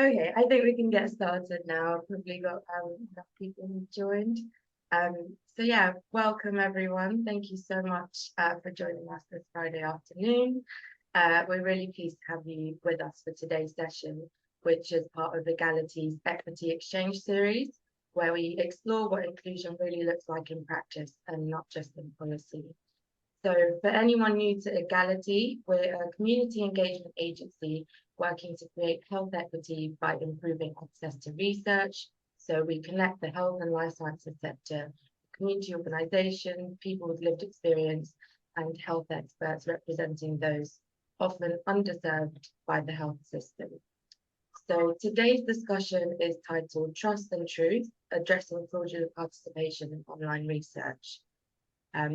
Okay, I think we can get started now. Probably got enough people who joined. So yeah, welcome everyone. Thank you so much for joining us this Friday afternoon. We're really pleased to have you with us for today's session, which is part of Egality's Equity Exchange series, where we explore what inclusion really looks like in practice and not just in policy. So for anyone new to Egality, we're a community engagement agency working to create health equity by improving access to research. So we connect the health and life sciences sector, community organizations, people with lived experience, and health experts representing those often underserved by the health system. So today's discussion is titled Trust and Truth, Addressing Fraudulent Participation in Online Research.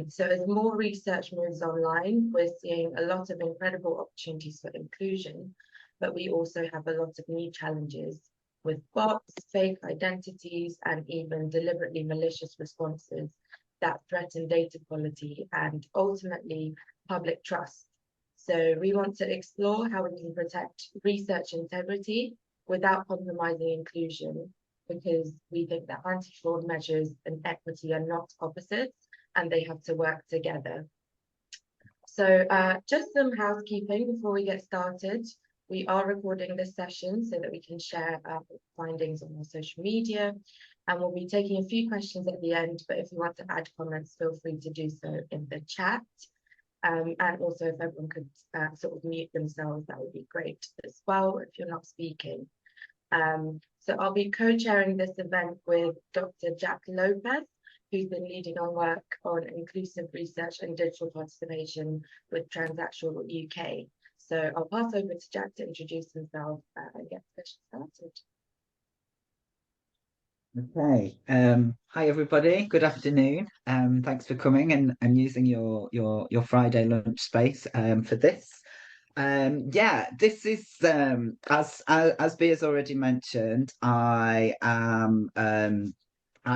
So as more research moves online, we're seeing a lot of incredible opportunities for inclusion, but we also have a lot of new challenges with bots, fake identities, and even deliberately malicious responses that threaten data quality and ultimately public trust. So we want to explore how we can protect research integrity without compromising inclusion, because we think that anti-fraud measures and equity are not opposites, and they have to work together. So just some housekeeping before we get started. We are recording this session so that we can share our findings on our social media, and we'll be taking a few questions at the end, but if you want to add comments, feel free to do so in the chat. And also if everyone could sort of mute themselves, that would be great as well if you're not speaking. So I'll be co-chairing this event with Dr. Jack Lopez, who's been leading on work on inclusive research and digital participation with Transactional UK. So I'll pass over to Jack to introduce himself and get the session started. Okay. Hi everybody. Good afternoon. Thanks for coming and using your Friday lunch space for this. Yeah, this is as Bea has already mentioned, I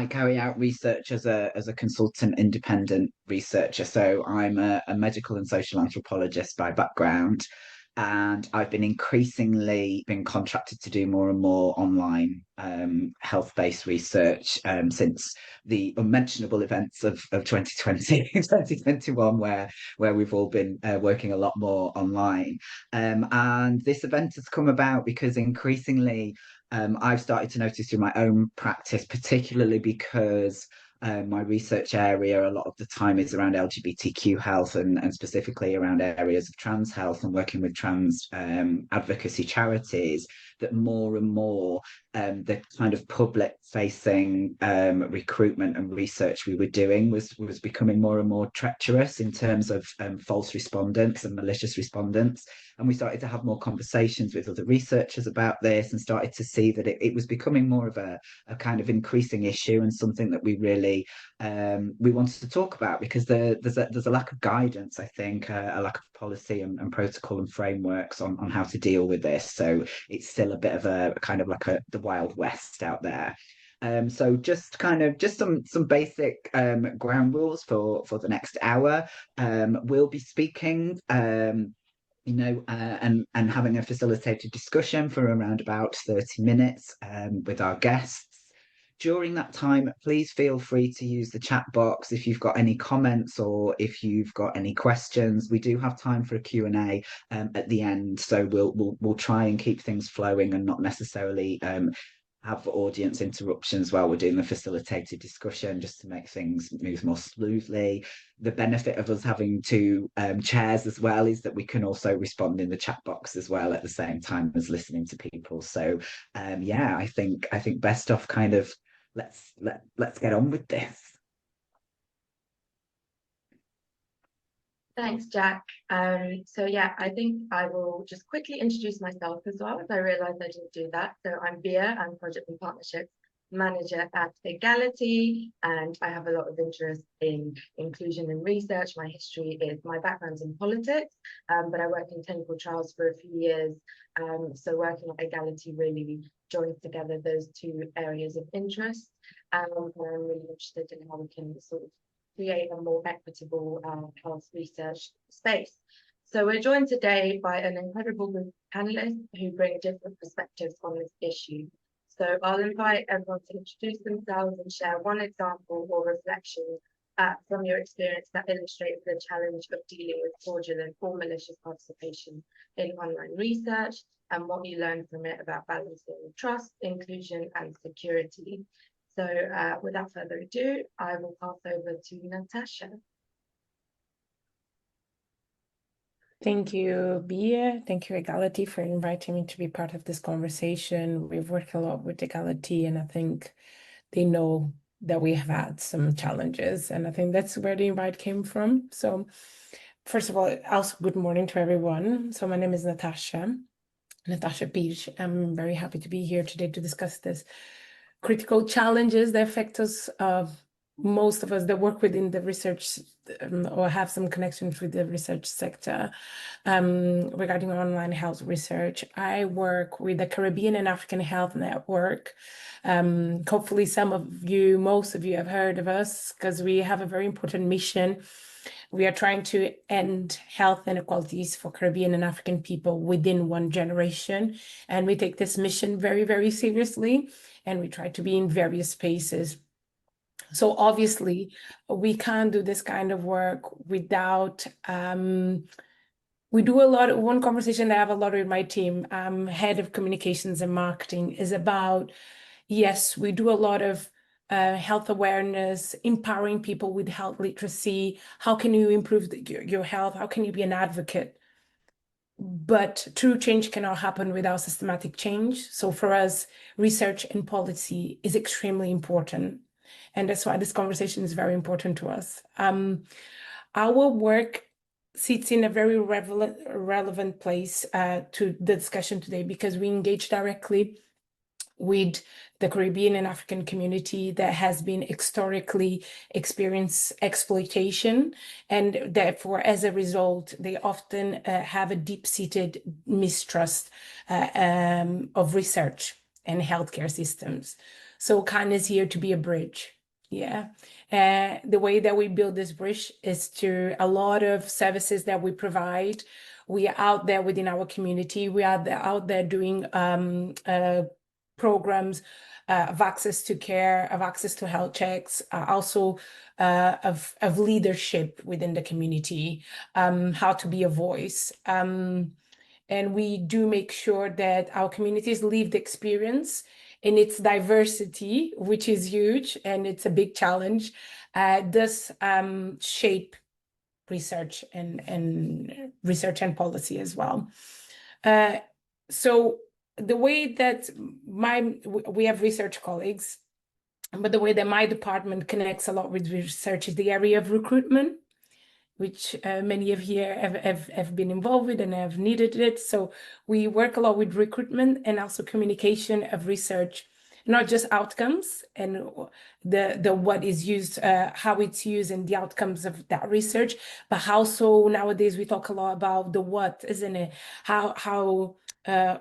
carry out research as a consultant independent researcher. So I'm a medical and social anthropologist by background, and I've been increasingly been contracted to do more and more online health-based research since the unmentionable events of 2020, 2021, where we've all been working a lot more online. And this event has come about because increasingly I've started to notice through my own practice, particularly because my research area a lot of the time is around LGBTQ health and specifically around areas of trans health and working with trans advocacy charities, that more and more the kind of public facing recruitment and research we were doing was becoming more and more treacherous in terms of false respondents and malicious respondents. And we started to have more conversations with other researchers about this and started to see that it was becoming more of a kind of increasing issue and something that we really we wanted to talk about, because there's a lack of guidance, I think, a lack of policy and protocol and frameworks on how to deal with this. So it's still a bit of a kind of like the Wild West out there. So just some basic ground rules for the next hour. We'll be speaking and having a facilitated discussion for around about 30 minutes with our guests. During that time, please feel free to use the chat box if you've got any comments or if you've got any questions. We do have time for a Q&A at the end, so we'll try and keep things flowing and not necessarily have audience interruptions while we're doing the facilitated discussion, just to make things move more smoothly. The benefit of us having two chairs as well is that we can also respond in the chat box as well at the same time as listening to people. So yeah, I think best off kind of let's get on with this. Thanks, Jack. So yeah, I think I will just quickly introduce myself as well, as I realized I didn't do that. So I'm Bea, I'm Project and Partnerships Manager at Egality, and I have a lot of interest in inclusion and research. My background's in politics, but I worked in clinical trials for a few years. So working at Egality really joins together those two areas of interest. And I'm really interested in how we can sort of create a more equitable health research space. So we're joined today by an incredible panelists who bring different perspectives on this issue. So I'll invite everyone to introduce themselves and share one example or reflection from your experience that illustrates the challenge of dealing with fraudulent or malicious participation in online research and what you learned from it about balancing trust, inclusion, and security. So without further ado, I will pass over to Natasha. Thank you, Bia. Thank you, Egality, for inviting me to be part of this conversation. We've worked a lot with Egality, and I think they know that we have had some challenges, and I think that's where the invite came from. So first of all, also good morning to everyone. So my name is Natasha Peach. I'm very happy to be here today to discuss this critical challenges that affect us, most of us that work within the research or have some connections with the research sector regarding online health research. I work with the Caribbean and African Health Network. Hopefully most of you have heard of us because we have a very important mission. We are trying to end health inequalities for Caribbean and African people within one generation. And we take this mission very, very seriously. And we try to be in various spaces. So obviously, we can't do this kind of work without, we do a lot, one conversation that I have a lot with my team, head of communications and marketing, is about, yes, we do a lot of health awareness, empowering people with health literacy. How can you improve your health? How can you be an advocate? But true change cannot happen without systematic change. So for us, research and policy is extremely important. And that's why this conversation is very important to us. Our work sits in a very relevant place to the discussion today because we engage directly with the Caribbean and African community that has been historically experienced exploitation. And therefore, as a result, they often have a deep-seated mistrust of research and healthcare systems. So KAN is here to be a bridge. Yeah. The way that we build this bridge is through a lot of services that we provide. We are out there within our community. We are out there doing programs of access to care, of access to health checks, also of leadership within the community, how to be a voice. And we do make sure that our communities' lived experience in its diversity, which is huge and it's a big challenge, does shape research and research and policy as well. So the way that we have research colleagues, but the way that my department connects a lot with research is the area of recruitment, which many of you have been involved with and have needed it. So we work a lot with recruitment and also communication of research, not just outcomes and the what is used, how it's used and the outcomes of that research, but also nowadays we talk a lot about the what, isn't it? How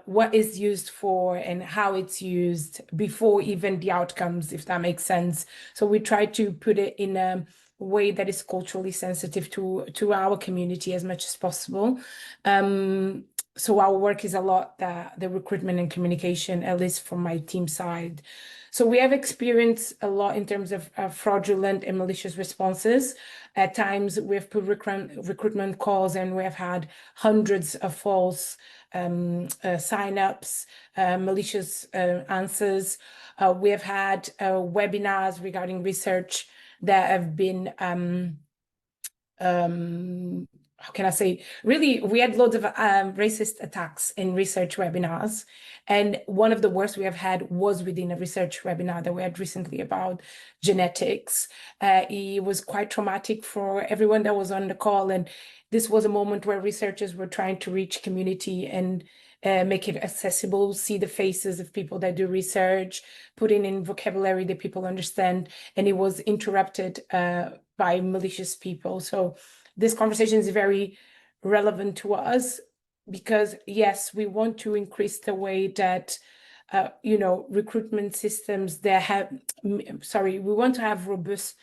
what is used for and how it's used before even the outcomes, if that makes sense. So we try to put it in a way that is culturally sensitive to our community as much as possible. So our work is a lot the recruitment and communication, at least from my team side. So we have experienced a lot in terms of fraudulent and malicious responses. At times we've put recruitment calls and we have had hundreds of false sign-ups, malicious answers. We have had webinars regarding research that have been how can I say, really, we had loads of racist attacks in research webinars. And one of the worst we have had was within a research webinar that we had recently about genetics. It was quite traumatic for everyone that was on the call. And this was a moment where researchers were trying to reach community and make it accessible, see the faces of people that do research, putting in vocabulary that people understand. And it was interrupted by malicious people. So this conversation is very relevant to us because, yes, we want to increase the way that, recruitment systems that have, we want to have robust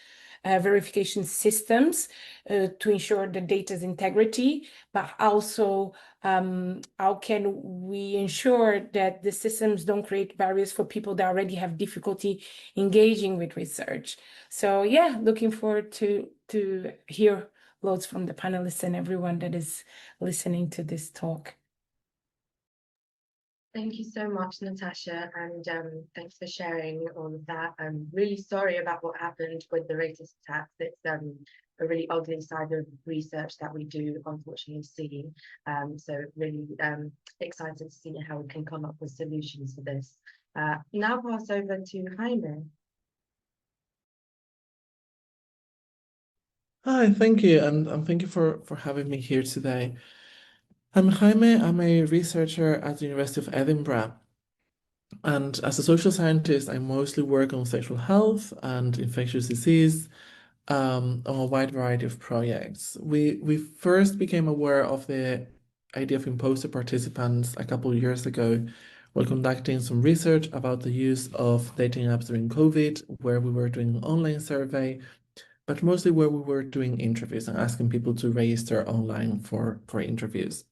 verification systems to ensure the data's integrity, but also how can we ensure that the systems don't create barriers for people that already have difficulty engaging with research. So yeah, looking forward to hear loads from the panelists and everyone that is listening to this talk. Thank you so much, Natasha, and thanks for sharing all of that. I'm really sorry about what happened with the racist attacks. It's a really ugly side of research that we do unfortunately see. So really excited to see how we can come up with solutions for this. Now pass over to Jaime. Hi, thank you, and thank you for having me here today. I'm Jaime. I'm a researcher at the University of Edinburgh. And as a social scientist, I mostly work on sexual health and infectious disease on a wide variety of projects. We first became aware of the idea of imposter participants a couple of years ago while conducting some research about the use of dating apps during COVID, where we were doing an online survey, but mostly where we were doing interviews and asking people to register online for interviews.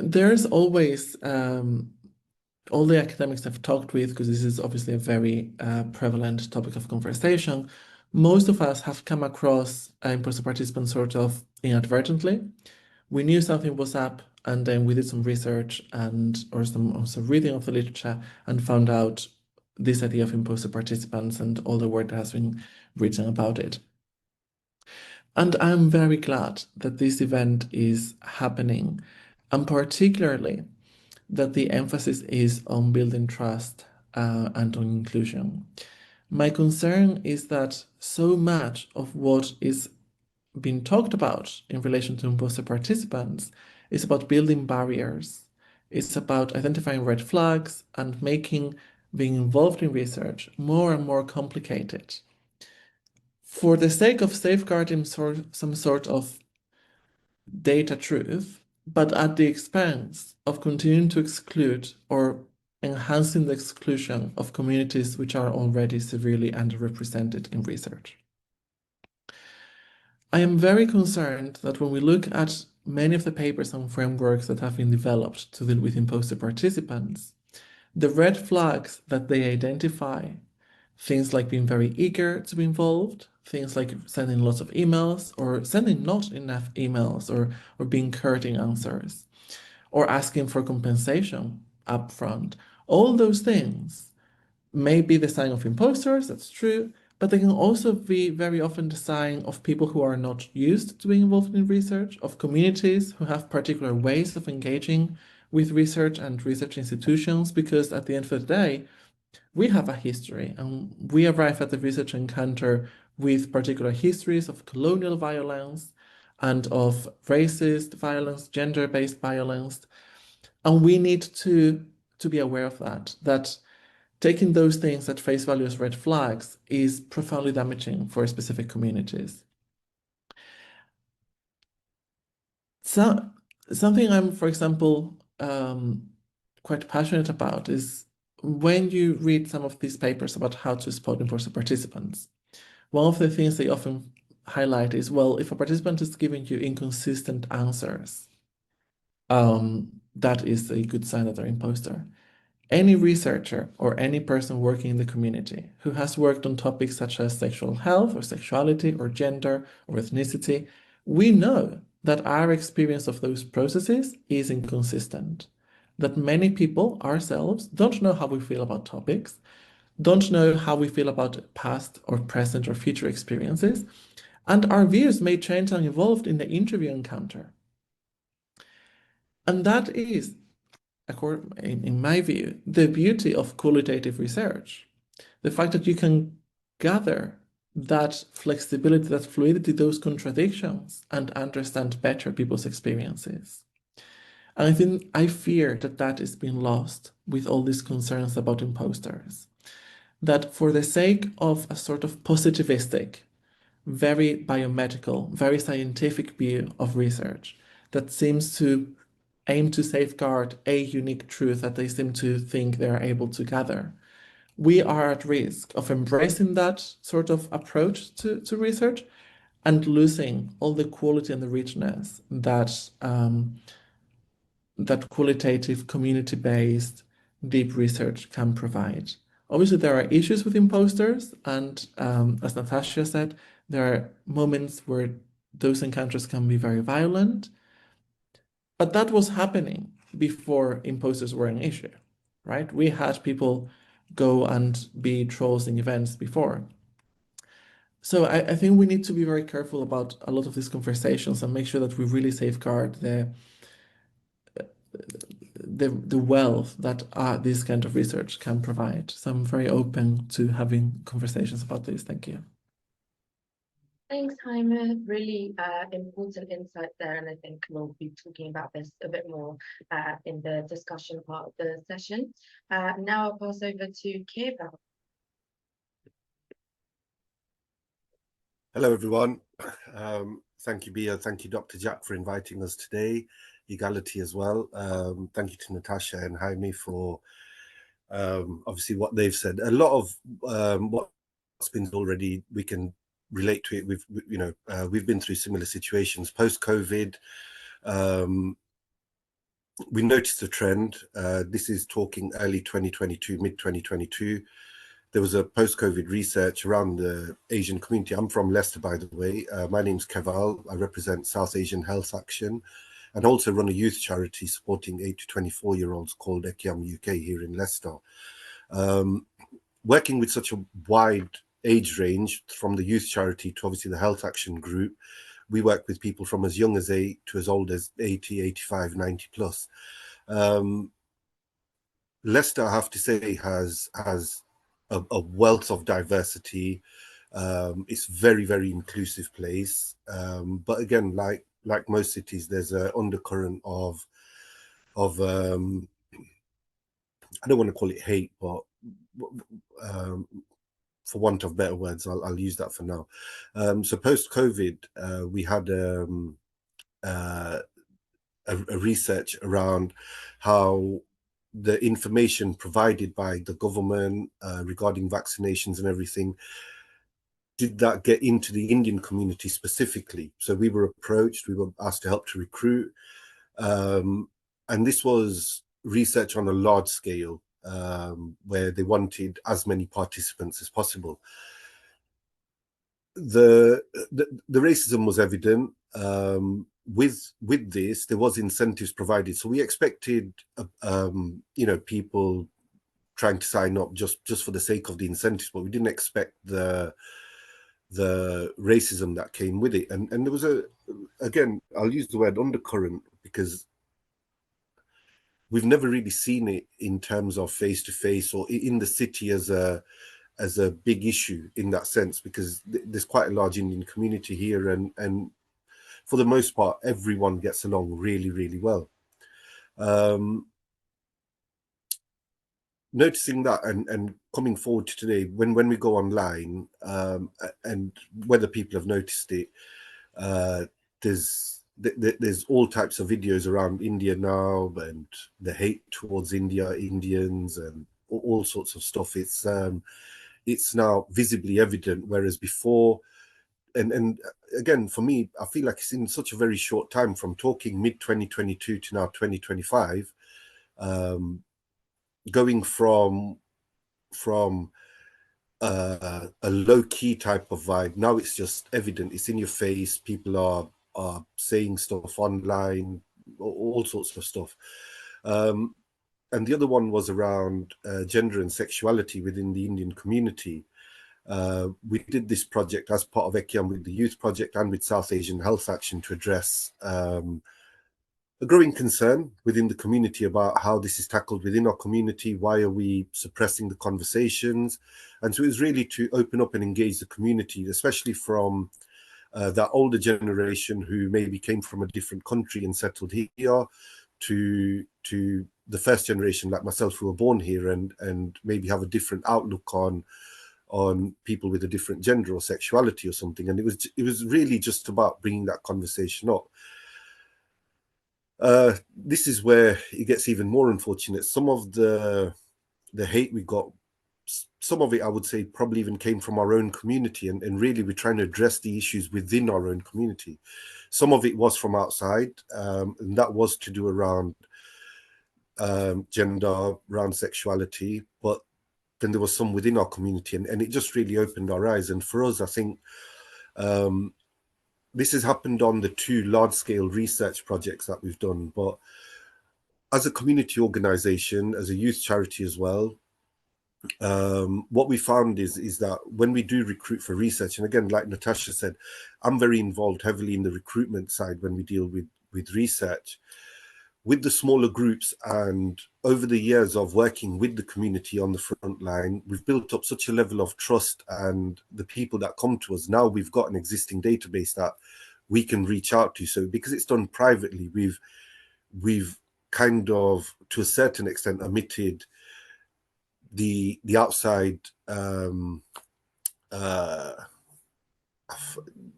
There's always all the academics I've talked with, because this is obviously a very prevalent topic of conversation, most of us have come across imposter participants sort of inadvertently. We knew something was up, and then we did some research or some reading of the literature and found out this idea of imposter participants and all the work that has been written about it. And I'm very glad that this event is happening, and particularly that the emphasis is on building trust and on inclusion. My concern is that so much of what is being talked about in relation to imposter participants is about building barriers. It's about identifying red flags and making being involved in research more and more complicated. For the sake of safeguarding some sort of data truth, but at the expense of continuing to exclude or enhancing the exclusion of communities which are already severely underrepresented in research. I am very concerned that when we look at many of the papers and frameworks that have been developed to deal with imposter participants, the red flags that they identify, things like being very eager to be involved, things like sending lots of emails or sending not enough emails or being curt in answers or asking for compensation upfront. All those things may be the sign of imposters, that's true, but they can also be very often the sign of people who are not used to being involved in research, of communities who have particular ways of engaging with research and research institutions, because at the end of the day, we have a history and we arrive at the research encounter with particular histories of colonial violence and of racist violence, gender-based violence. And we need to be aware of that taking those things at face value as red flags is profoundly damaging for specific communities. So, something I'm, for example, quite passionate about is when you read some of these papers about how to spot imposter participants, one of the things they often highlight is, well, if a participant is giving you inconsistent answers, that is a good sign that they're imposter. Any researcher or any person working in the community who has worked on topics such as sexual health or sexuality or gender or ethnicity, we know that our experience of those processes is inconsistent. That many people ourselves don't know how we feel about topics, don't know how we feel about past or present or future experiences, and our views may change and evolve in the interview encounter. And that is, in my view, the beauty of qualitative research. The fact that you can gather that flexibility, that fluidity, those contradictions, and understand better people's experiences. And I fear that that is being lost with all these concerns about imposters. That for the sake of a sort of positivistic, very biomedical, very scientific view of research that seems to aim to safeguard a unique truth that they seem to think they're able to gather, we are at risk of embracing that sort of approach to research and losing all the quality and the richness that that qualitative, community-based, deep research can provide. Obviously, there are issues with imposters, and as Natasha said, there are moments where those encounters can be very violent, but that was happening before imposters were an issue, right? We had people go and be trolls in events before. So I think we need to be very careful about a lot of these conversations and make sure that we really safeguard the wealth that this kind of research can provide. So I'm very open to having conversations about this. Thank you. Thanks, Jaime. Really important insight there, and I think we'll be talking about this a bit more in the discussion part of the session. Now I'll pass over to Keba. Hello, everyone. Thank you, Bia. Thank you, Dr. Jack, for inviting us today. Egality as well. Thank you to Natasha and Jaime for obviously what they've said. A lot of what's been already, we can relate to it. We've been through similar situations post-COVID. We noticed a trend. This is talking early 2022, mid 2022. There was a post-COVID research around the Asian community. I'm from Leicester, by the way. My name's Keval. I represent South Asian Health Action and also run a youth charity supporting 8 to 24-year-olds called Ekiam UK here in Leicester. Working with such a wide age range, from the youth charity to obviously the Health Action group, we work with people from as young as 8 to as old as 80, 85, 90 plus. Leicester, I have to say, has a wealth of diversity. It's very, very inclusive place. But again, like most cities, there's an undercurrent of I don't want to call it hate, but for want of better words, I'll use that for now. So post-COVID, we had a research around how the information provided by the government regarding vaccinations and everything, did that get into the Indian community specifically? So we were approached, we were asked to help to recruit. And this was research on a large scale where they wanted as many participants as possible. The racism was evident. With this, there was incentives provided. So we expected, people trying to sign up just for the sake of the incentives, but we didn't expect the racism that came with it. And there was again, I'll use the word undercurrent because we've never really seen it in terms of face-to-face or in the city as a big issue in that sense, because there's quite a large Indian community here, and for the most part, everyone gets along really, really well. Noticing that and coming forward to today, when we go online, and whether people have noticed it, there's all types of videos around India now and the hate towards Indians, and all sorts of stuff. It's now visibly evident, whereas before, and again, for me, I feel like it's in such a very short time, from talking mid 2022 to now 2025, going from a low-key type of vibe. Now it's just evident, it's in your face. People are saying stuff online, all sorts of stuff. And the other one was around gender and sexuality within the Indian community. We did this project as part of Ekiam with the Youth Project and with South Asian Health Action to address a growing concern within the community about how this is tackled within our community. Why are we suppressing the conversations? And so it was really to open up and engage the community, especially from that older generation who maybe came from a different country and settled here, to the first generation like myself who were born here and maybe have a different outlook on people with a different gender or sexuality or something. And it was really just about bringing that conversation up. This is where it gets even more unfortunate. Some of the hate we got some of it, I would say, probably even came from our own community, and really we're trying to address the issues within our own community. Some of it was from outside, and that was to do around gender, around sexuality, but then there was some within our community, and it just really opened our eyes. And for us, I think this has happened on the 2 large-scale research projects that we've done, but as a community organization, as a youth charity as well, what we found is that when we do recruit for research, and again, like Natasha said, I'm very involved heavily in the recruitment side when we deal with research. With the smaller groups and over the years of working with the community on the front line, we've built up such a level of trust, and the people that come to us, now we've got an existing database that we can reach out to. So because it's done privately, we've kind of, to a certain extent, omitted the outside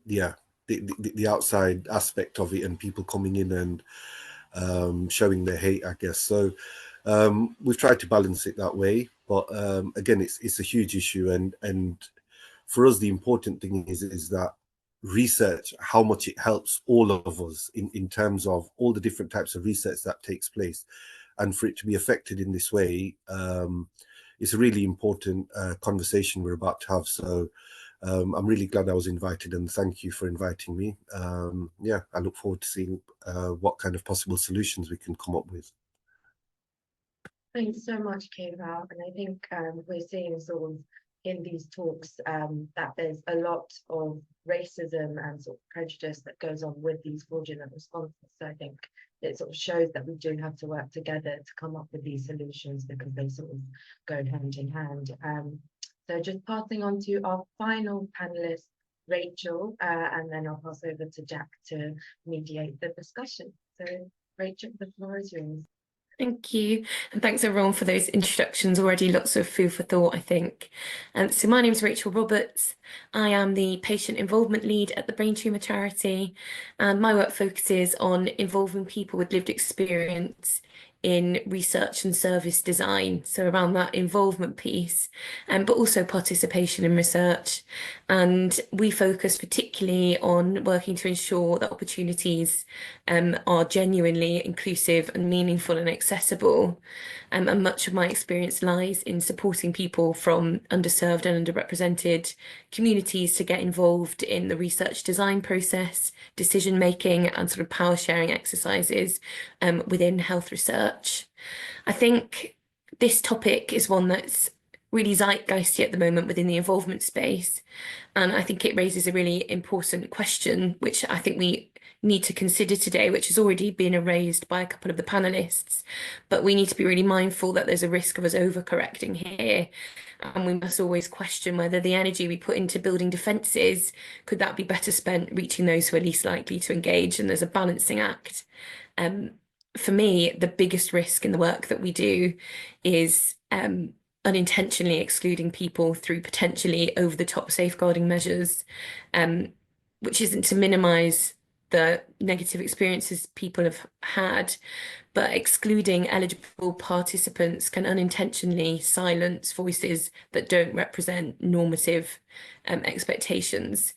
the outside aspect of it, and people coming in and showing their hate, I guess. So we've tried to balance it that way, but again, it's a huge issue, and for us the important thing is that research, how much it helps all of us in terms of all the different types of research that takes place, and for it to be affected in this way, it's a really important conversation we're about to have. So I'm really glad I was invited, and thank you for inviting me. Yeah, I look forward to seeing what kind of possible solutions we can come up with. Thanks so much, Kayla. And I think we're seeing sort of in these talks that there's a lot of racism and sort of prejudice that goes on with these fraudulent responses. So I think it sort of shows that we do have to work together to come up with these solutions, because they sort of go hand in hand. So just passing on to our final panelist, Rachel, and then I'll pass over to Jack to mediate the discussion. So Rachel, the floor is yours. Thank you, and thanks everyone for those introductions already. Lots of food for thought, I think. So my name is Rachel Roberts. I am the patient involvement lead at the Brain Tumour Charity, and my work focuses on involving people with lived experience in research and service design, so around that involvement piece, but also participation in research. And we focus particularly on working to ensure that opportunities are genuinely inclusive and meaningful and accessible. And much of my experience lies in supporting people from underserved and underrepresented communities to get involved in the research design process, decision making, and sort of power sharing exercises within health research. I think this topic is one that's really zeitgeisty at the moment within the involvement space. And I think it raises a really important question, which I think we need to consider today, which has already been raised by a couple of the panelists. But we need to be really mindful that there's a risk of us overcorrecting here. And we must always question whether the energy we put into building defences, could that be better spent reaching those who are least likely to engage? And there's a balancing act. For me, the biggest risk in the work that we do is unintentionally excluding people through potentially over-the-top safeguarding measures, which isn't to minimise the negative experiences people have had, but excluding eligible participants can unintentionally silence voices that don't represent normative expectations,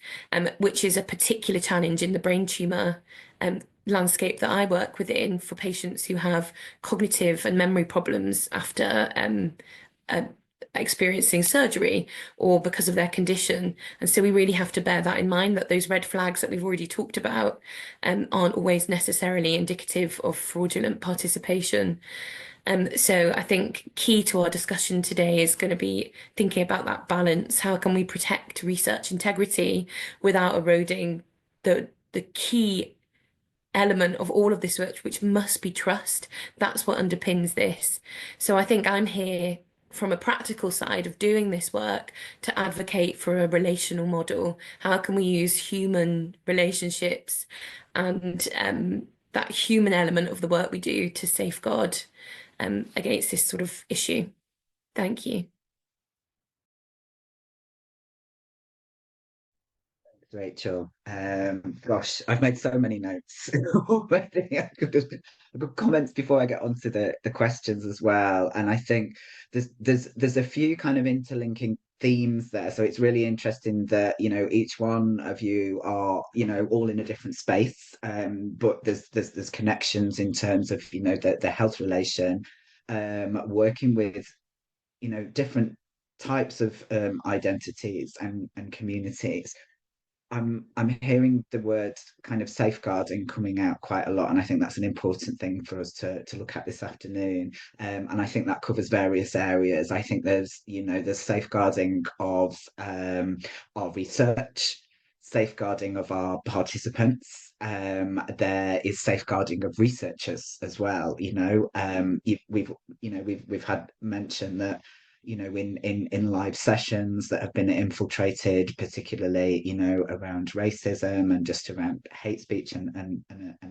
which is a particular challenge in the brain tumour landscape that I work within for patients who have cognitive and memory problems after experiencing surgery or because of their condition. And so we really have to bear that in mind, that those red flags that we've already talked about aren't always necessarily indicative of fraudulent participation. So I think key to our discussion today is going to be thinking about that balance. How can we protect research integrity without eroding the key element of all of this work, which must be trust? That's what underpins this. So I think I'm here from a practical side of doing this work to advocate for a relational model. How can we use human relationships and that human element of the work we do to safeguard against this sort of issue? Thank you. Rachel. Gosh, I've made so many notes already. I've got comments before I get onto the questions as well. And I think there's a few kind of interlinking themes there. So it's really interesting that, you know, each one of you are, you know, all in a different space. But there's connections in terms of, you know, the health relation, working with, you know, different types of identities and communities. I'm hearing the word kind of safeguarding coming out quite a lot, and I think that's an important thing for us to look at this afternoon. And I think that covers various areas. I think there's, you know, there's safeguarding of our research, safeguarding of our participants. There is safeguarding of researchers as well. You know, we've had mention that, you know, in live sessions that have been infiltrated, particularly, you know, around racism and just around hate speech and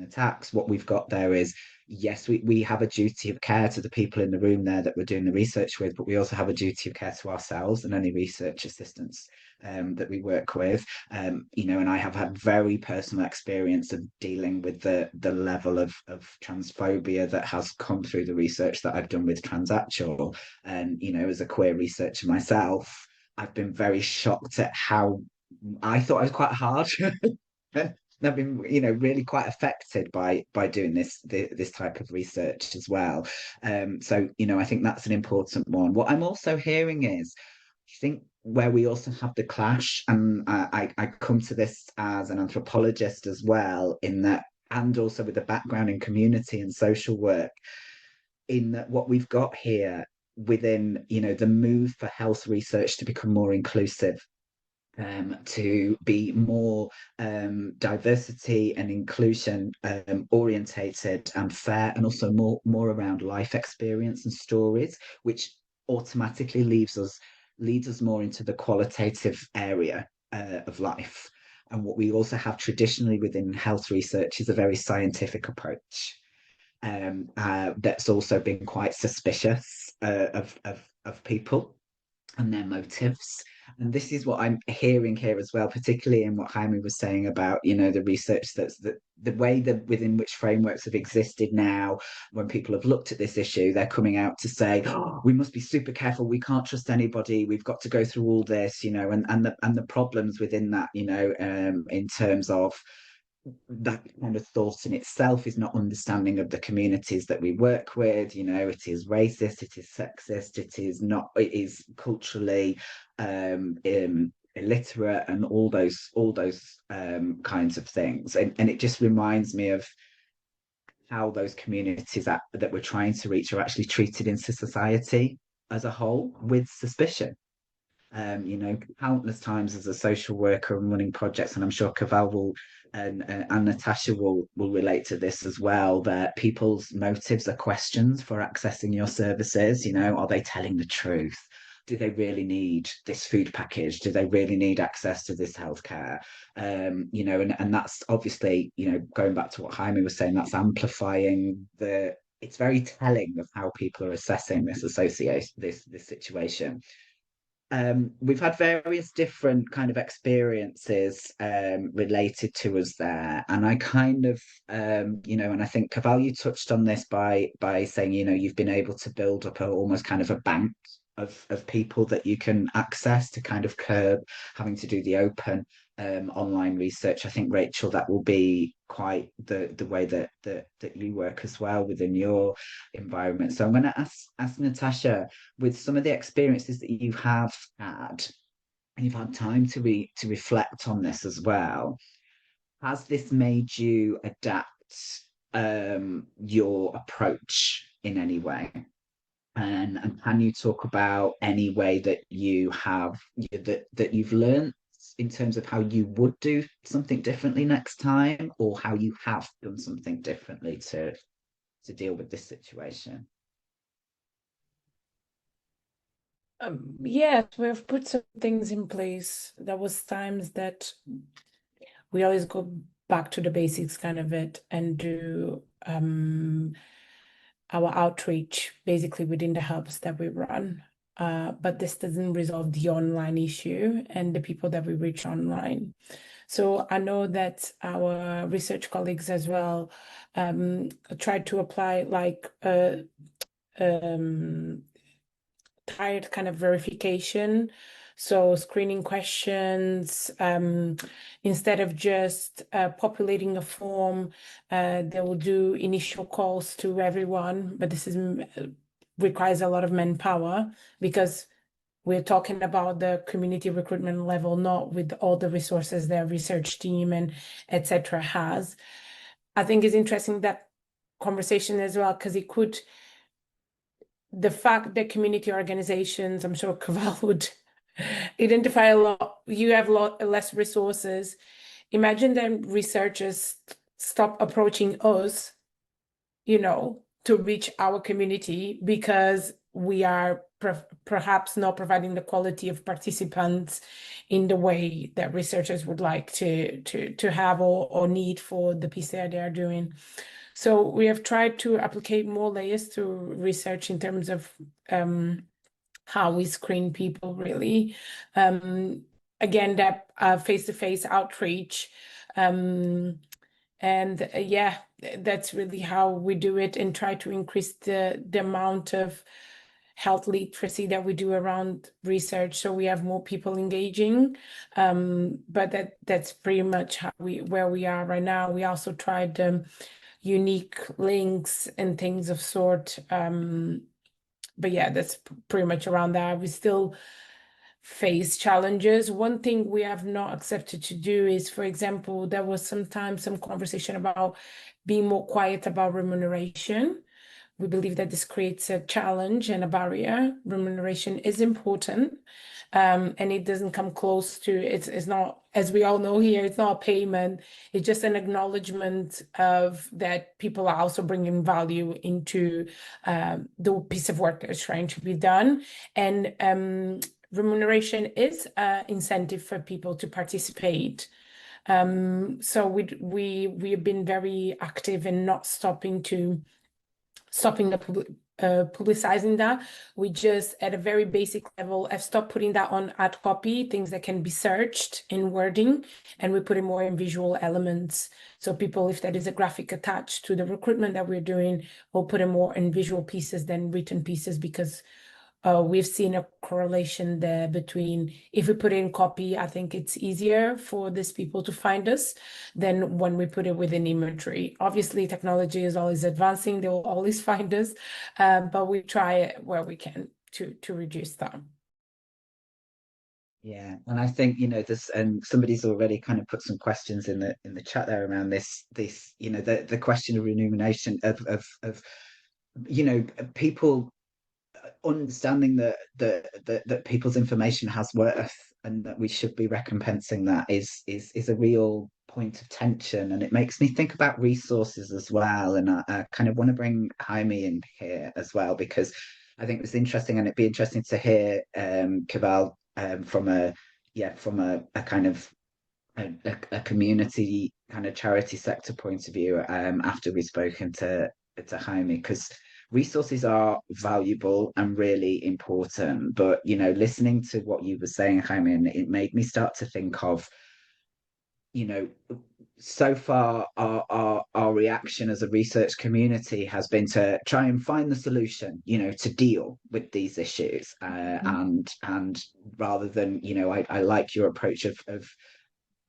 attacks. What we've got there is, yes, we have a duty of care to the people in the room there that we're doing the research with, but we also have a duty of care to ourselves and any research assistants that we work with. You know, and I have had very personal experience of dealing with the level of transphobia that has come through the research that I've done with Transactional. And, you know, as a queer researcher myself, I've been very shocked at how I thought I was quite hard. I've been, you know, really quite affected by doing this type of research as well. So, you know, I think that's an important one. What I'm also hearing is, I think where we also have the clash, and I come to this as an anthropologist as well, in that, and also with a background in community and social work, in that what we've got here within, you know, the move for health research to become more inclusive, to be more diversity and inclusion orientated and fair, and also more around life experience and stories, which automatically leads us more into the qualitative area of life. And what we also have traditionally within health research is a very scientific approach. That's also been quite suspicious of people and their motives. And this is what I'm hearing here as well, particularly in what Jaime was saying about, you know, the research that's the way that within which frameworks have existed now. When people have looked at this issue, they're coming out to say, oh, we must be super careful, we can't trust anybody, we've got to go through all this, you know, and the problems within that, you know, in terms of that kind of thought in itself is not understanding of the communities that we work with. You know, it is racist, it is sexist, it is culturally illiterate, and all those kinds of things. And it just reminds me of how those communities that we're trying to reach are actually treated in society as a whole with suspicion. You know, countless times as a social worker and running projects, and I'm sure Cavell will and Natasha will relate to this as well, that people's motives are questions for accessing your services. You know, are they telling the truth? Do they really need this food package? Do they really need access to this healthcare? You know, and that's obviously, you know, going back to what Jaime was saying, that's amplifying it's very telling of how people are assessing this situation. We've had various different kind of experiences related to us there, and I kind of you know, and I think Cavell, you touched on this by saying, you know, you've been able to build up almost kind of a bank of people that you can access to kind of curb having to do the open online research. I think, Rachel, that will be quite the way that you work as well within your environment. So I'm going to ask Natasha, with some of the experiences that you have had, and you've had time to reflect on this as well, has this made you adapt your approach in any way? And can you talk about any way that you have that you've learned in terms of how you would do something differently next time, or how you have done something differently to deal with this situation? Yes, we've put some things in place. There was times that we always go back to the basics kind of it and do our outreach basically within the hubs that we run. But this doesn't resolve the online issue and the people that we reach online. So I know that our research colleagues as well tried to apply like tired kind of verification. So screening questions, instead of just populating a form, they will do initial calls to everyone, but this requires a lot of manpower because we're talking about the community recruitment level, not with all the resources their research team and etc. has. I think it's interesting that conversation as well, because the fact that community organizations, I'm sure Kaval would identify a lot, you have a lot less resources. Imagine that researchers stop approaching us, to reach our community because we are perhaps not providing the quality of participants in the way that researchers would like to have or need for the piece that they are doing. So we have tried to apply more layers to research in terms of how we screen people, really. Again, that face-to-face outreach. Yeah, that's really how we do it, and try to increase the amount of health literacy that we do around research, so we have more people engaging. But that's pretty much where we are right now. We also tried unique links and things of sort. But yeah, that's pretty much around that. We still face challenges. One thing we have not accepted to do is, for example, there was sometimes some conversation about being more quiet about remuneration. We believe that this creates a challenge and a barrier. Remuneration is important, and it doesn't come close to, it's not, as we all know here, it's not a payment. It's just an acknowledgement of that people are also bringing value into the piece of work that's trying to be done. And remuneration is an incentive for people to participate. So we have been very active in not stopping publicizing that. We just, at a very basic level, have stopped putting that on ad copy, things that can be searched in wording, and we put in more in visual elements. So people, if there is a graphic attached to the recruitment that we're doing, we'll put in more in visual pieces than written pieces, because we've seen a correlation there between, if we put in copy, I think it's easier for these people to find us than when we put it within imagery. Obviously, technology is always advancing, they will always find us, but we try it where we can to reduce that. Yeah, and I think there's, and somebody's already kind of put some questions in the chat there around this the question of remuneration of people understanding that people's information has worth, and that we should be recompensing that is a real point of tension. And it makes me think about resources as well. And I kind of want to bring Jaime in here as well, because I think it's interesting, and it'd be interesting to hear Kaval from a kind of a community kind of charity sector point of view, after we've spoken to Jaime, because resources are valuable and really important. But listening to what you were saying, Jaime, and it made me start to think of, so far our reaction as a research community has been to try and find the solution, to deal with these issues, and rather than, I like your approach of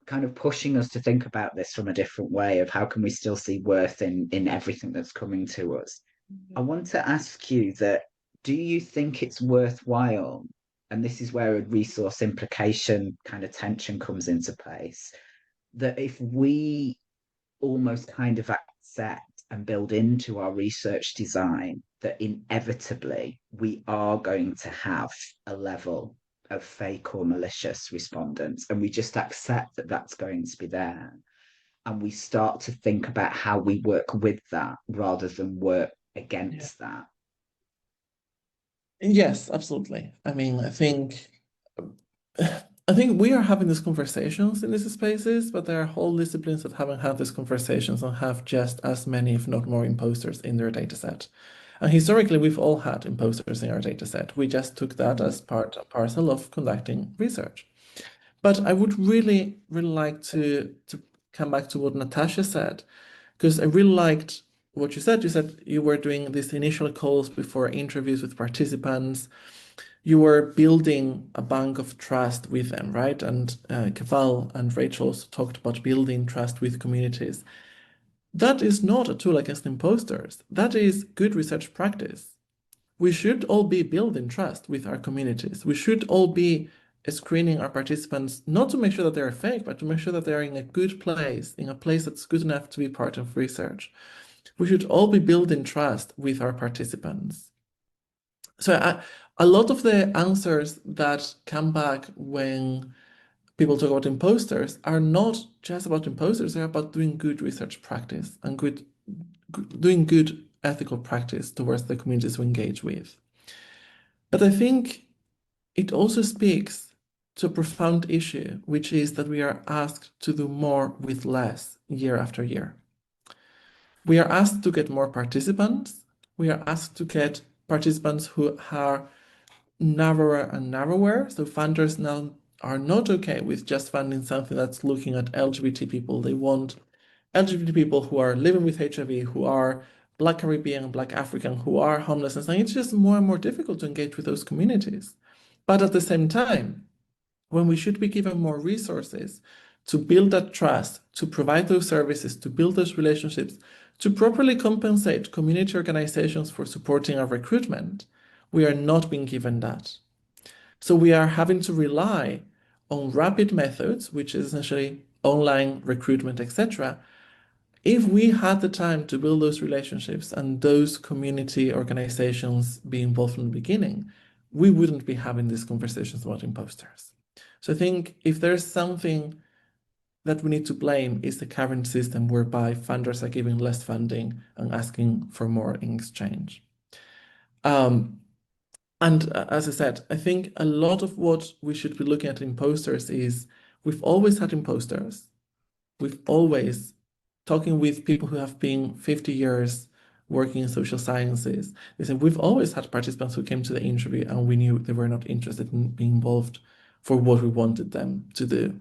kind of pushing us to think about this from a different way, of how can we still see worth in everything that's coming to us. I want to ask you that, do you think it's worthwhile, and this is where a resource implication kind of tension comes into place, that if we almost kind of accept and build into our research design that inevitably we are going to have a level of fake or malicious respondents, and we just accept that that's going to be there, and we start to think about how we work with that rather than work against that? Yes, absolutely. I mean, I think we are having these conversations in these spaces, but there are whole disciplines that haven't had these conversations and have just as many, if not more, imposters in their data set. And historically, we've all had imposters in our data set. We just took that as part and parcel of conducting research. But I would really, really like to come back to what Natasha said, because I really liked what you said. You said you were doing these initial calls before interviews with participants. You were building a bank of trust with them, right? And Keval and Rachel also talked about building trust with communities. That is not a tool against imposters. That is good research practice. We should all be building trust with our communities. We should all be screening our participants, not to make sure that they're fake, but to make sure that they're in a good place, in a place that's good enough to be part of research. We should all be building trust with our participants. So a lot of the answers that come back when people talk about imposters are not just about imposters, they're about doing good research practice and doing good ethical practice towards the communities we engage with. But I think it also speaks to a profound issue, which is that we are asked to do more with less year after year. We are asked to get more participants. We are asked to get participants who are narrower and narrower. So funders now are not okay with just funding something that's looking at LGBT people. They want LGBT people who are living with HIV, who are Black Caribbean, Black African, who are homeless, and it's just more and more difficult to engage with those communities. But at the same time, when we should be given more resources to build that trust, to provide those services, to build those relationships, to properly compensate community organizations for supporting our recruitment, we are not being given that. So we are having to rely on rapid methods, which is essentially online recruitment, etc. If we had the time to build those relationships and those community organizations be involved from the beginning, we wouldn't be having these conversations about imposters. So I think if there's something that we need to blame is the current system whereby funders are giving less funding and asking for more in exchange. And as I said, I think a lot of what we should be looking at imposters is we've always had imposters. We've always talking with people who have been 50 years working in social sciences. They said we've always had participants who came to the interview and we knew they were not interested in being involved for what we wanted them to do.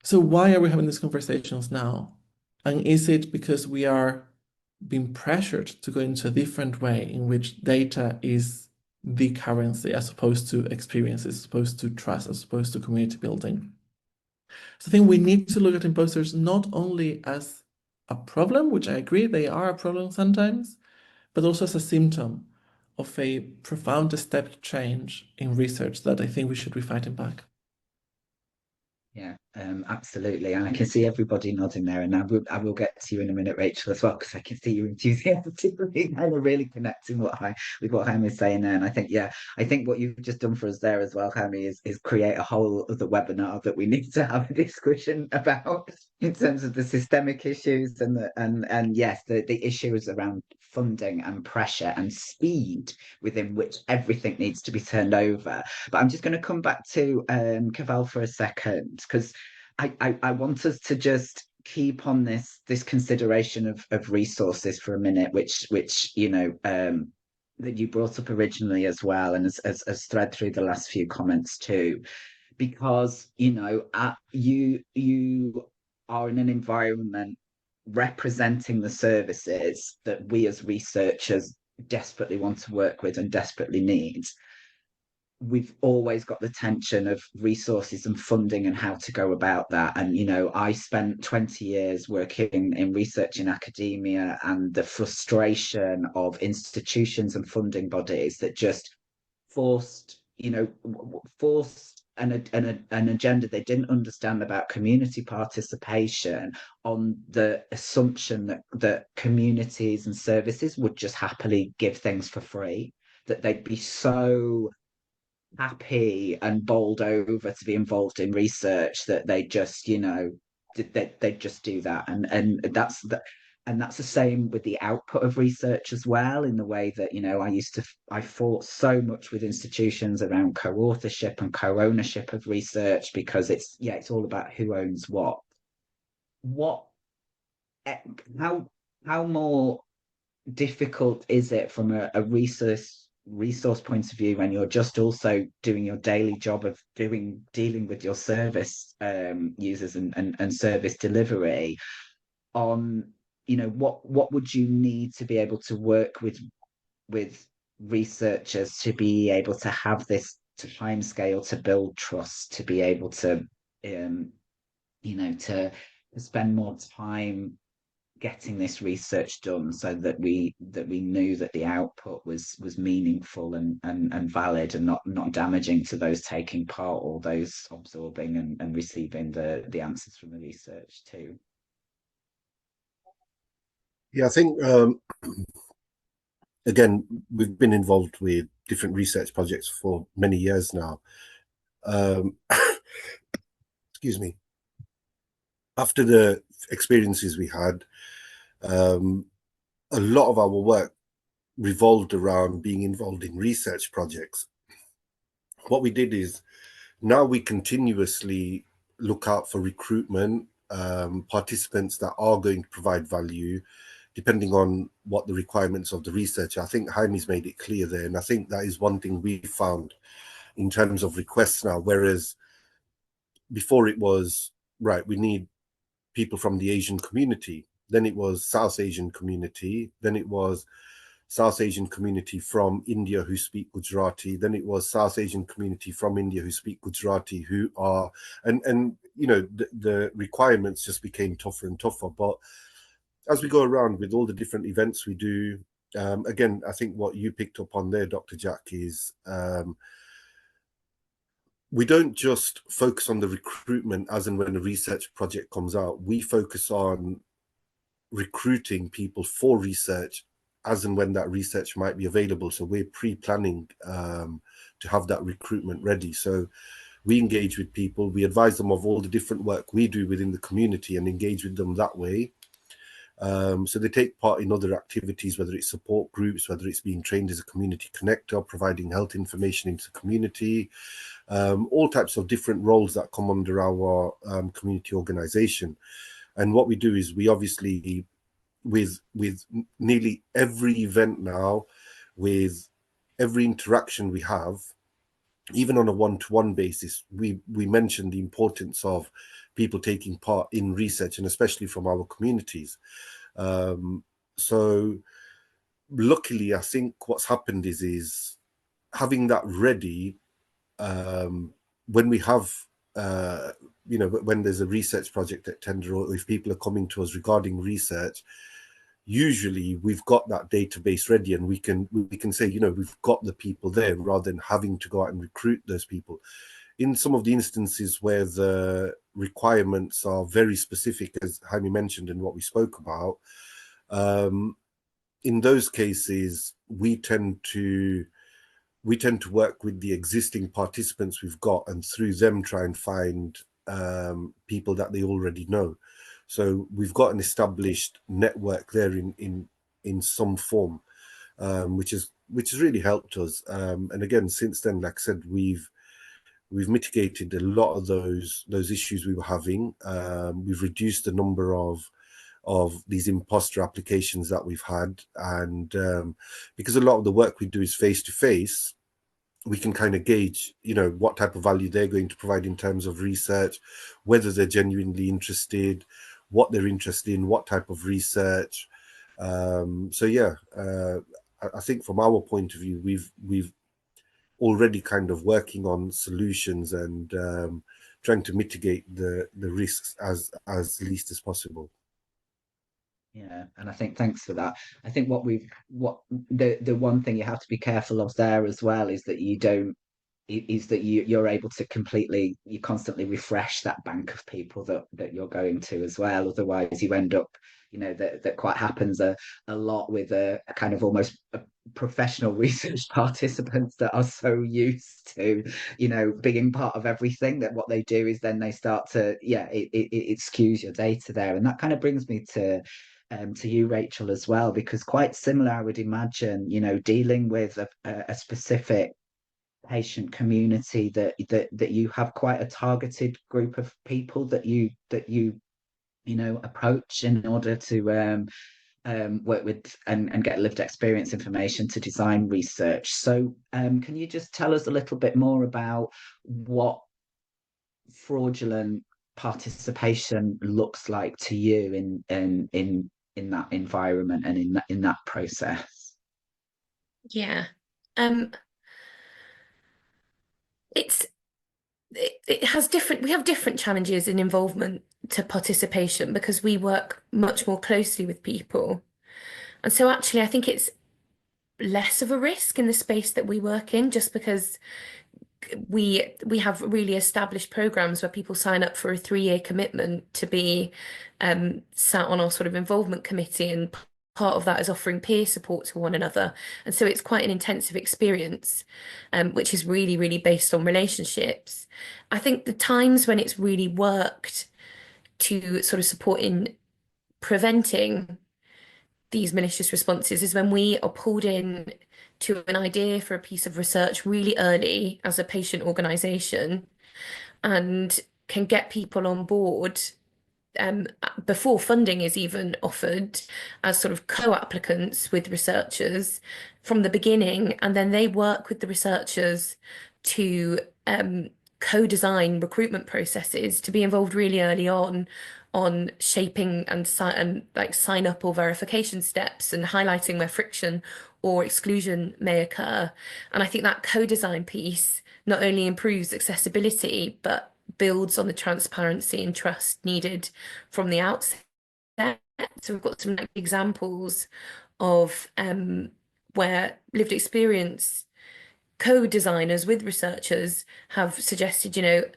So why are we having these conversations now? And is it because we are being pressured to go into a different way in which data is the currency as opposed to experiences, as opposed to trust, as opposed to community building? So I think we need to look at imposters not only as a problem, which I agree they are a problem sometimes, but also as a symptom of a profound step change in research that I think we should be fighting back. Yeah, absolutely. And I can see everybody nodding there. And I will get to you in a minute, Rachel, as well, because I can see you enthusiastically kind of really connecting with what Jaime is saying there. And I think, yeah, I think what you've just done for us there as well, Jaime, is create a whole other webinar that we need to have a discussion about in terms of the systemic issues and yes, the issues around funding and pressure and speed within which everything needs to be turned over. But I'm just going to come back to Cavell for a second, because I want us to just keep on this consideration of resources for a minute, which you know that you brought up originally as well, and as thread through the last few comments too, because you know you are in an environment representing the services that we as researchers desperately want to work with and desperately need. We've always got the tension of resources and funding and how to go about that. And, you know, I spent 20 years working in research in academia, and the frustration of institutions and funding bodies that just forced an agenda they didn't understand about community participation on the assumption that communities and services would just happily give things for free, that they'd be so happy and bowled over to be involved in research that they just, you know, they just do that. And that's the same with the output of research as well, in the way that, you know, I fought so much with institutions around co-authorship and co-ownership of research, because it's all about who owns what how more difficult is it from a resource point of view, when you're just also doing your daily job of dealing with your service users and service delivery, on, what would you need to be able to work with researchers to be able to have this time scale to build trust, to be able to to spend more time getting this research done, so that we knew that the output was meaningful and valid, and not damaging to those taking part or those absorbing and receiving the answers from the research too. Yeah, I think again, we've been involved with different research projects for many years now. Excuse me. After the experiences we had, a lot of our work revolved around being involved in research projects. What we did is, now we continuously look out for recruitment, participants that are going to provide value, depending on what the requirements of the researcher. I think Jaime's made it clear there, and I think that is one thing we found in terms of requests now, whereas before it was, right, we need people from the Asian community, then it was South Asian community, then it was South Asian community from India who speak Gujarati, then it was South Asian community from India who speak Gujarati, who are, and the requirements just became tougher and tougher. But as we go around with all the different events we do, again, I think what you picked up on there, Dr. Jack, is we don't just focus on the recruitment as and when a research project comes out. We focus on recruiting people for research as and when that research might be available. So we're pre-planning to have that recruitment ready. So we engage with people, we advise them of all the different work we do within the community and engage with them that way. So they take part in other activities, whether it's support groups, whether it's being trained as a community connector, providing health information into the community, all types of different roles that come under our community organization. And what we do is, we obviously, with nearly every event now, with every interaction we have, even on a one-to-one basis, we mention the importance of people taking part in research, and especially from our communities. So luckily, I think what's happened is having that ready, when we have when there's a research project at tender, or if people are coming to us regarding research, usually we've got that database ready, and we can say, we've got the people there, rather than having to go out and recruit those people. In some of the instances where the requirements are very specific, as Jaime mentioned and what we spoke about, in those cases we tend to work with the existing participants we've got, and through them try and find people that they already know. So we've got an established network there in some form, which has really helped us. And again, since then, like I said, we've mitigated a lot of those issues we were having. We've reduced the number of these imposter applications that we've had, and because a lot of the work we do is face to face, we can kind of gauge, what type of value they're going to provide in terms of research, whether they're genuinely interested, what they're interested in, what type of research. So yeah, I think from our point of view, we've already kind of working on solutions and trying to mitigate the risks as least as possible. Yeah, and I think, thanks for that. I think what the one thing you have to be careful of there as well is that you're able to you constantly refresh that bank of people that you're going to as well. Otherwise you end up, that quite happens a lot with a kind of almost a professional research participants that are so used to being part of everything, that what they do is then they start to it skews your data there. And that kind of brings me to you, Rachel, as well, because quite similar, I would imagine, dealing with a specific patient community, that you have quite a targeted group of people that you approach in order to work with and get lived experience information to design research. So can you just tell us a little bit more about what fraudulent participation looks like to you in that environment and in that process? Yeah. It has different, we have different challenges in involvement to participation because we work much more closely with people. And so actually I think it's less of a risk in the space that we work in, just because we have really established programs where people sign up for a 3-year commitment to be sat on our sort of involvement committee, and part of that is offering peer support to one another. And so it's quite an intensive experience, which is really, really based on relationships. I think the times when it's really worked to sort of support in preventing these malicious responses is when we are pulled in to an idea for a piece of research really early as a patient organisation, and can get people on board before funding is even offered, as sort of co-applicants with researchers from the beginning, and then they work with the researchers to co-design recruitment processes, to be involved really early on shaping and like sign up or verification steps and highlighting where friction or exclusion may occur. And I think that co-design piece not only improves accessibility, but builds on the transparency and trust needed from the outset. So we've got some like, examples of where lived experience co-designers with researchers have suggested,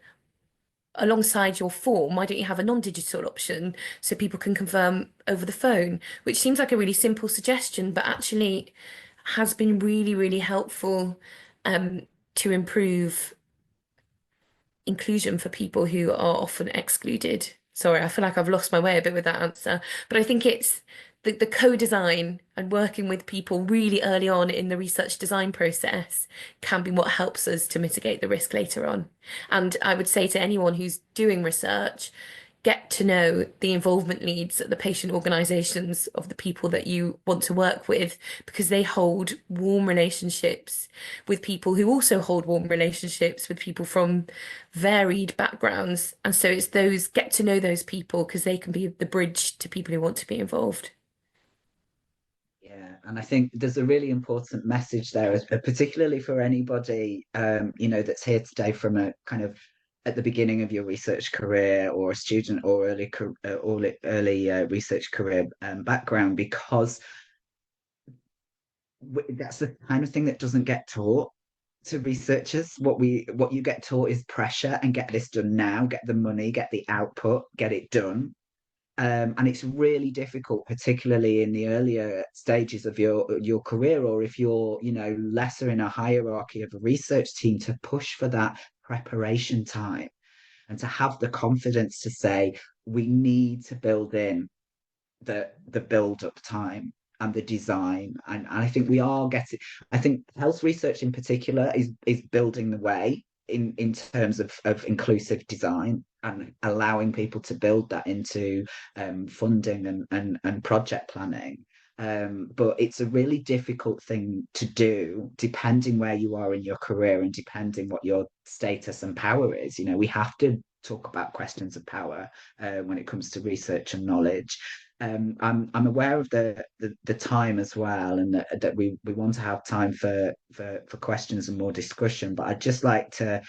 alongside your form, why don't you have a non-digital option so people can confirm over the phone, which seems like a really simple suggestion, but actually has been really, really helpful to improve inclusion for people who are often excluded. Sorry, I feel like I've lost my way a bit with that answer, but I think it's the co-design and working with people really early on in the research design process can be what helps us to mitigate the risk later on. And I would say to anyone who's doing research, get to know the involvement leads at the patient organisations of the people that you want to work with, because they hold warm relationships with people who also hold warm relationships with people from varied backgrounds. And so it's those, get to know those people because they can be the bridge to people who want to be involved. Yeah, and I think there's a really important message there, particularly for anybody, that's here today from a kind of at the beginning of your research career, or a student, or early research career background, because that's the kind of thing that doesn't get taught to researchers. What you get taught is pressure, and get this done now, get the money, get the output, get it done. And it's really difficult, particularly in the earlier stages of your career, or if you're, lesser in a hierarchy of a research team, to push for that preparation time and to have the confidence to say, we need to build in the build-up time and the design. And I think we are getting, I think health research in particular is building the way in terms of inclusive design and allowing people to build that into funding and project planning. But it's a really difficult thing to do, depending where you are in your career and depending what your status and power is. We have to talk about questions of power when it comes to research and knowledge. I'm aware of the time as well, and that we want to have time for questions and more discussion. But I'd just like to,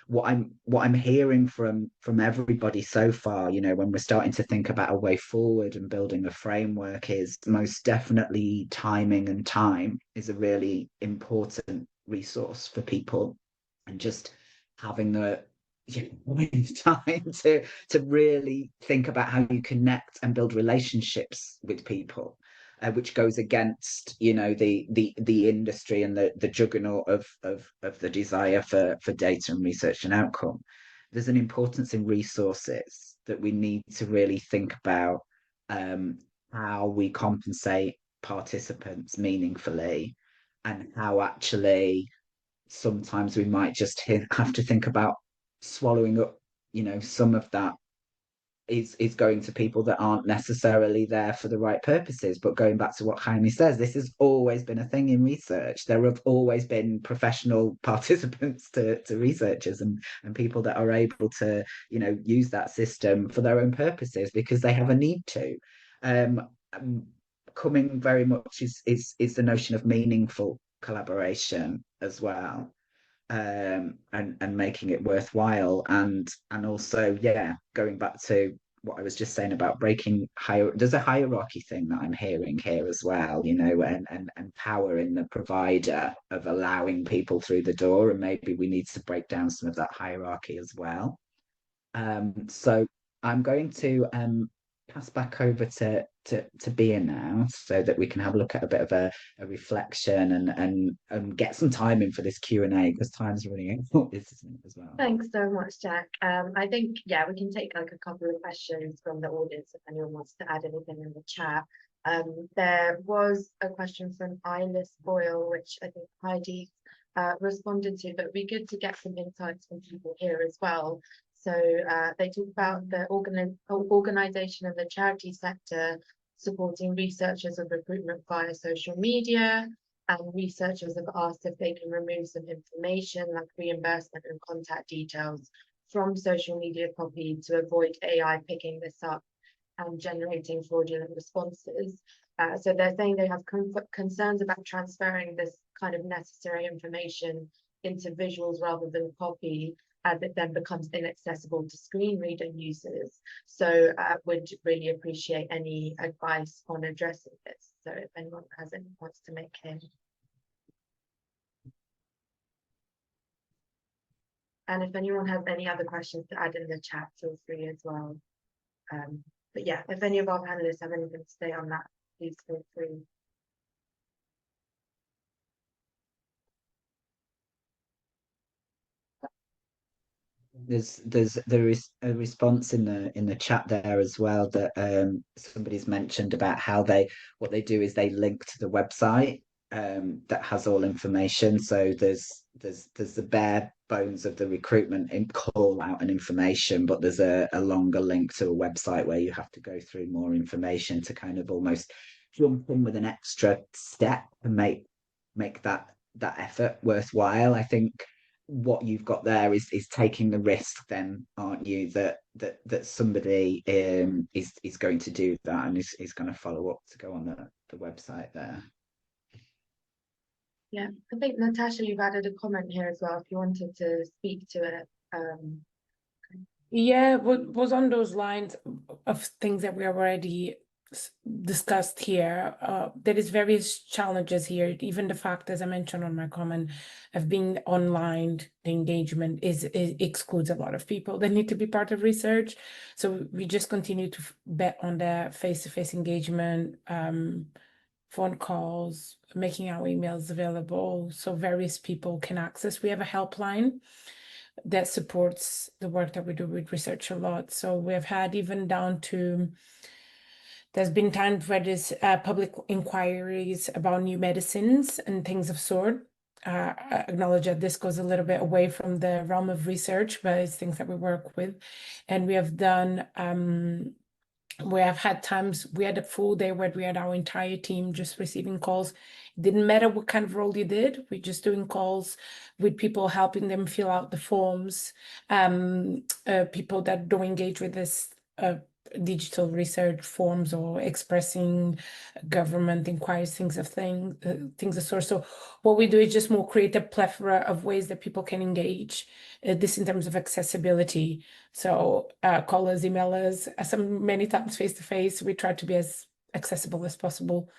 what I'm hearing from everybody so far, when we're starting to think about a way forward and building a framework, is most definitely timing, and time is a really important resource for people, and just having the time to really think about how you connect and build relationships with people, which goes against the industry and the juggernaut of the desire for data and research and outcome. There's an importance in resources that we need to really think about, how we compensate participants meaningfully, and how actually sometimes we might just have to think about swallowing up, some of that is going to people that aren't necessarily there for the right purposes. But going back to what Jaime says, this has always been a thing in research. There have always been professional participants to researchers and people that are able to, use that system for their own purposes because they have a need to. Coming very much is the notion of meaningful collaboration as well. And making it worthwhile, and also going back to what I was just saying about breaking there's a hierarchy thing that I'm hearing here as well, and empowering the provider of allowing people through the door, and maybe we need to break down some of that hierarchy as well. So I'm going to pass back over to Bia now, so that we can have a look at a bit of a reflection and get some time in for this Q&A, because time's running out as well. Thanks so much, Jack. I think, we can take like a couple of questions from the audience if anyone wants to add anything in the chat. There was a question from Eyeless Boyle, which I think Heidi responded to, but it'd be good to get some insights from people here as well. So they talk about the organization of the charity sector supporting researchers of recruitment via social media, and researchers have asked if they can remove some information like reimbursement and contact details from social media copy to avoid AI picking this up and generating fraudulent responses. So they're saying they have concerns about transferring this kind of necessary information into visuals rather than copy, as it then becomes inaccessible to screen reader users. So would really appreciate any advice on addressing this. So if anyone wants to make him. And if anyone has any other questions to add in the chat, feel free as well. But if any of our panelists have anything to say on that, please feel free. There is a response in the chat there as well that somebody's mentioned about how what they do is they link to the website that has all information. So there's the bare bones of the recruitment and call out and information, but there's a longer link to a website where you have to go through more information to kind of almost jump in with an extra step and make that effort worthwhile. I think what you've got there is taking the risk, then, aren't you, that somebody is going to do that and is going to follow up to go on the website there. Yeah, I think Natasha, you've added a comment here as well if you wanted to speak to it. Was on those lines of things that we already discussed here. There is various challenges here. Even the fact, as I mentioned on my comment, of being online, the engagement excludes a lot of people that need to be part of research. So we just continue to bet on the face-to-face engagement, phone calls, making our emails available so various people can access. We have a helpline that supports the work that we do with research a lot. So we've had even down to, there's been times where there's public inquiries about new medicines and things of sort. I acknowledge that this goes a little bit away from the realm of research, but it's things that we work with. And we have done, we have had times, we had a full day where we had our entire team just receiving calls. It didn't matter what kind of role you did, we're just doing calls with people, helping them fill out the forms, people that don't engage with this digital research forms or expressing government inquiries, things of sort. So what we do is just more create a plethora of ways that people can engage, this in terms of accessibility. So call us, email us, many times face to face. We try to be as accessible as possible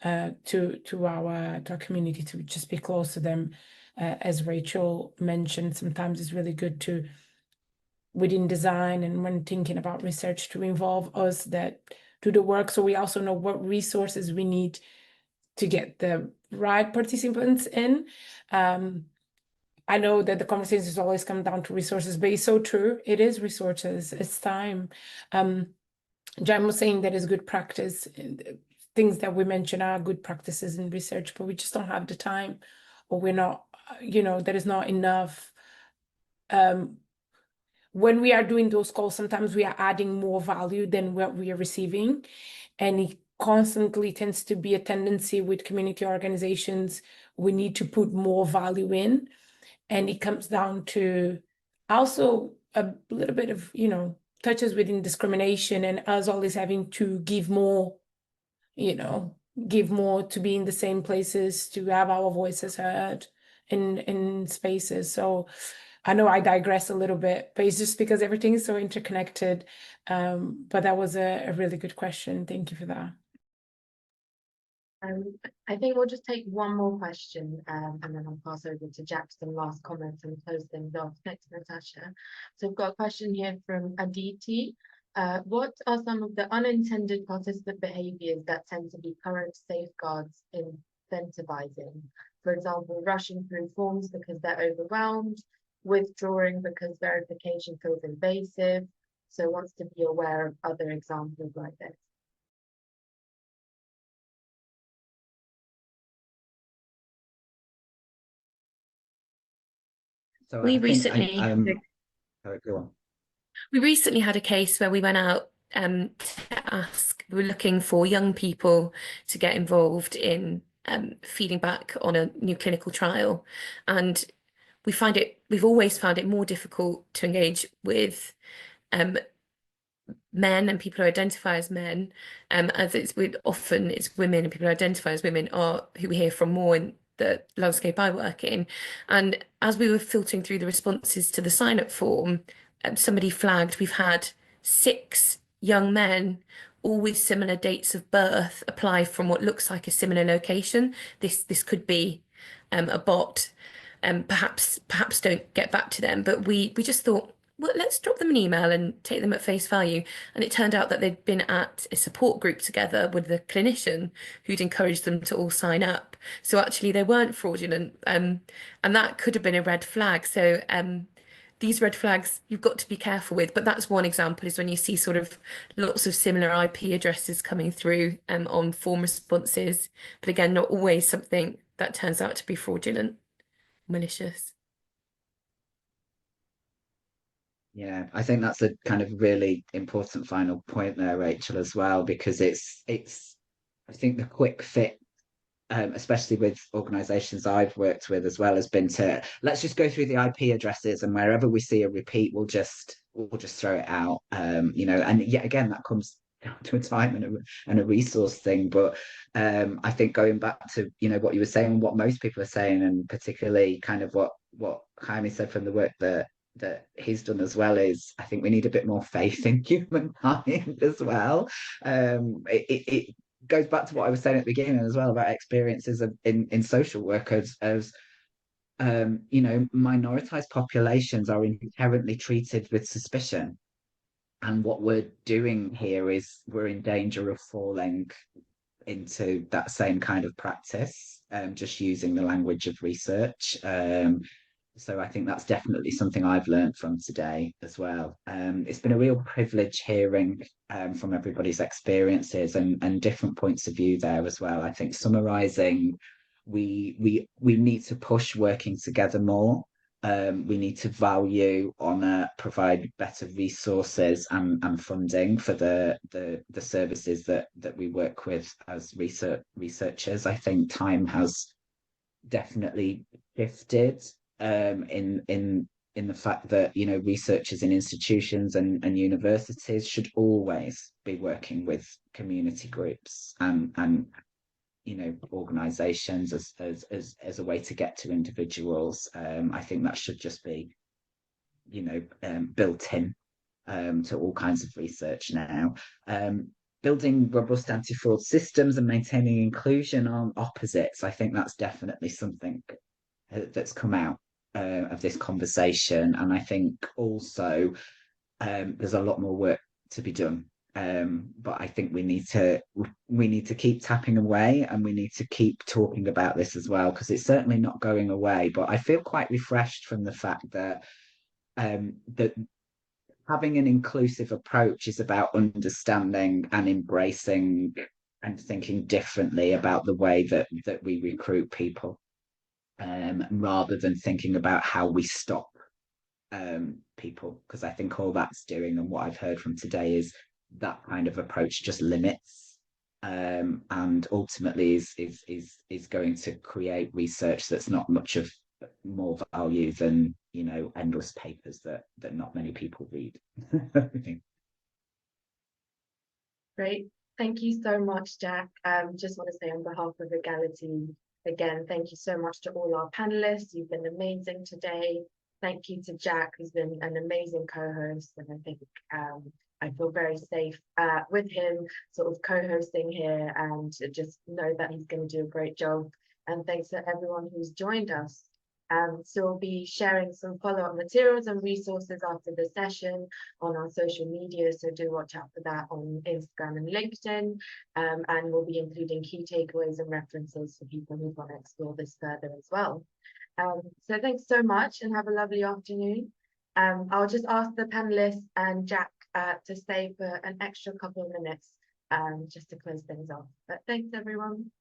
to our community, to just be close to them. As Rachel mentioned, sometimes it's really good to, within design and when thinking about research, to involve us that do the work, so we also know what resources we need to get the right participants in. I know that the conversations always come down to resources, but it's so true. It is resources, it's time. Jan was saying that is good practice. Things that we mention are good practices in research, but we just don't have the time, or we're not, there is not enough when we are doing those calls, sometimes we are adding more value than what we are receiving. And it constantly tends to be a tendency with community organizations. We need to put more value in. And it comes down to also a little bit of, touches within discrimination and us always having to give more, to be in the same places, to have our voices heard in spaces. So I know I digress a little bit, but it's just because everything is so interconnected. But that was a really good question. Thank you for that. I think we'll just take one more question, and then I'll pass over to Jack for some last comments and close things off. Thanks, Natasha. So we've got a question here from Aditi. What are some of the unintended participant behaviors that tend to be current safeguards incentivizing? For example, rushing through forms because they're overwhelmed, withdrawing because verification feels invasive. So wants to be aware of other examples like this. So We I think recently sorry, go on. We recently had a case where we went out to ask, we were looking for young people to get involved in feeding back on a new clinical trial. And we've always found it more difficult to engage with men and people who identify as men, as often it's women and people who identify as women are who we hear from more in the landscape I work in. And as we were filtering through the responses to the sign-up form, somebody flagged we've had 6 young men, all with similar dates of birth, apply from what looks like a similar location. This could be a bot, perhaps don't get back to them. But we just thought, well, let's drop them an email and take them at face value. And it turned out that they'd been at a support group together with the clinician who'd encouraged them to all sign up. So actually they weren't fraudulent, and that could have been a red flag. So these red flags you've got to be careful with. But that's one example, is when you see sort of lots of similar IP addresses coming through on form responses. But again, not always something that turns out to be fraudulent, malicious. Yeah, I think that's a kind of really important final point there, Rachel, as well, because it's I think the quick fit, especially with organizations I've worked with as well, has been to let's just go through the IP addresses, and wherever we see a repeat, we'll just throw it out. And yet again, that comes down to a time and a resource thing. But I think going back to what you were saying, what most people are saying, and particularly kind of what Jaime said from the work that he's done as well, is I think we need a bit more faith in humankind as well. It goes back to what I was saying at the beginning as well about experiences in social work as minoritized populations are inherently treated with suspicion. And what we're doing here is we're in danger of falling into that same kind of practice, just using the language of research. So I think that's definitely something I've learned from today as well. It's been a real privilege hearing from everybody's experiences and different points of view there as well. I think summarising, we need to push working together more. We need to value, honour, provide better resources and funding for the services that we work with as researchers. I think time has definitely shifted in the fact that researchers in institutions and universities should always be working with community groups and organizations as a way to get to individuals. I think that should just be built in to all kinds of research now. Building robust anti-fraud systems and maintaining inclusion on opposites. I think that's definitely something that's come out of this conversation. And I think also there's a lot more work to be done. But I think we need to keep tapping away, and we need to keep talking about this as well, because it's certainly not going away. But I feel quite refreshed from the fact that that having an inclusive approach is about understanding and embracing and thinking differently about the way that we recruit people, rather than thinking about how we stop people, because I think all that's doing, and what I've heard from today, is that kind of approach just limits, and ultimately is going to create research that's not much of more value than, you know, endless papers that not many people read. I think. Great. Thank you so much, Jack. Just want to say on behalf of Egality, again, thank you so much to all our panelists. You've been amazing today. Thank you to Jack, who's been an amazing co-host, and I think I feel very safe with him sort of co-hosting here, and just know that he's going to do a great job. And thanks to everyone who's joined us. So we'll be sharing some follow-up materials and resources after the session on our social media, so do watch out for that on Instagram and LinkedIn, and we'll be including key takeaways and references for people who want to explore this further as well. So thanks so much and have a lovely afternoon. I'll just ask the panelists and Jack to stay for an extra couple of minutes just to close things off. But thanks everyone.